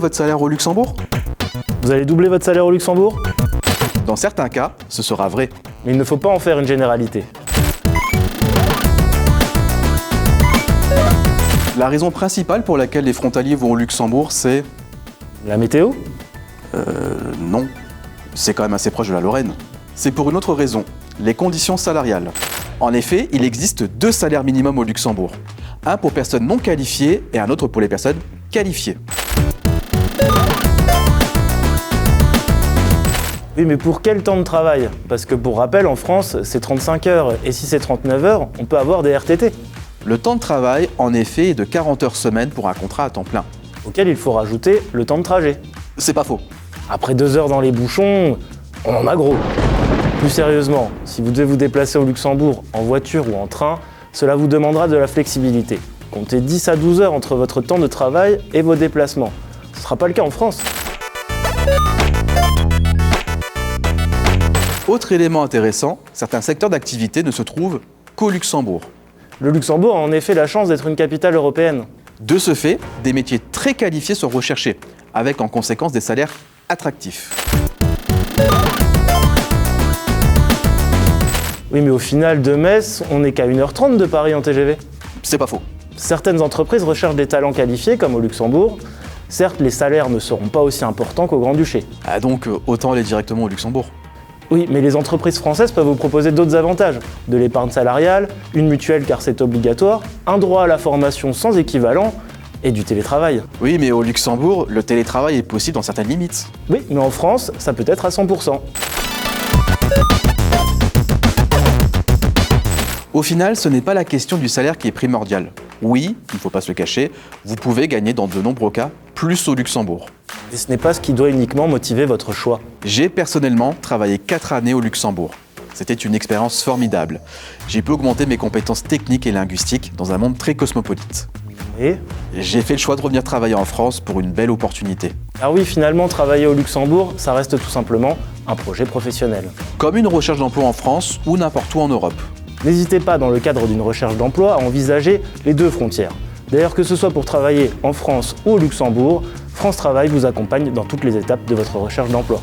votre salaire au Luxembourg? Vous allez doubler votre salaire au Luxembourg? Dans certains cas, ce sera vrai. Mais il ne faut pas en faire une généralité. La raison principale pour laquelle les frontaliers vont au Luxembourg, c'est... La météo? Non. C'est quand même assez proche de la Lorraine. C'est pour une autre raison, les conditions salariales. En effet, il existe 2 salaires minimums au Luxembourg. Un pour personnes non qualifiées et un autre pour les personnes qualifiées. Oui, mais pour quel temps de travail? Parce que pour rappel, en France, c'est 35 heures. Et si c'est 39 heures, on peut avoir des RTT. Le temps de travail, en effet, est de 40 heures semaine pour un contrat à temps plein. Auquel il faut rajouter le temps de trajet. C'est pas faux. Après 2 heures dans les bouchons, on en a gros. Plus sérieusement, si vous devez vous déplacer au Luxembourg en voiture ou en train, cela vous demandera de la flexibilité. Comptez 10 à 12 heures entre votre temps de travail et vos déplacements. Ce ne sera pas le cas en France. Autre élément intéressant, certains secteurs d'activité ne se trouvent qu'au Luxembourg. Le Luxembourg a en effet la chance d'être une capitale européenne. De ce fait, des métiers très qualifiés sont recherchés, avec en conséquence des salaires attractifs. Oui, mais au final, de Metz, on n'est qu'à 1h30 de Paris en TGV. C'est pas faux. Certaines entreprises recherchent des talents qualifiés, comme au Luxembourg. Certes, les salaires ne seront pas aussi importants qu'au Grand-Duché. Ah donc, autant aller directement au Luxembourg. Oui, mais les entreprises françaises peuvent vous proposer d'autres avantages. De l'épargne salariale, une mutuelle car c'est obligatoire, un droit à la formation sans équivalent et du télétravail. Oui, mais au Luxembourg, le télétravail est possible dans certaines limites. Oui, mais en France, ça peut être à 100%. Au final, ce n'est pas la question du salaire qui est primordiale. Oui, il ne faut pas se le cacher, vous pouvez gagner dans de nombreux cas plus au Luxembourg. Et ce n'est pas ce qui doit uniquement motiver votre choix. J'ai personnellement travaillé 4 années au Luxembourg. C'était une expérience formidable. J'ai pu augmenter mes compétences techniques et linguistiques dans un monde très cosmopolite. Et J'ai fait le choix de revenir travailler en France pour une belle opportunité. ah oui, finalement, travailler au Luxembourg, ça reste tout simplement un projet professionnel. Comme une recherche d'emploi en France ou n'importe où en Europe. N'hésitez pas, dans le cadre d'une recherche d'emploi, à envisager les 2 frontières. D'ailleurs, que ce soit pour travailler en France ou au Luxembourg, France Travail vous accompagne dans toutes les étapes de votre recherche d'emploi.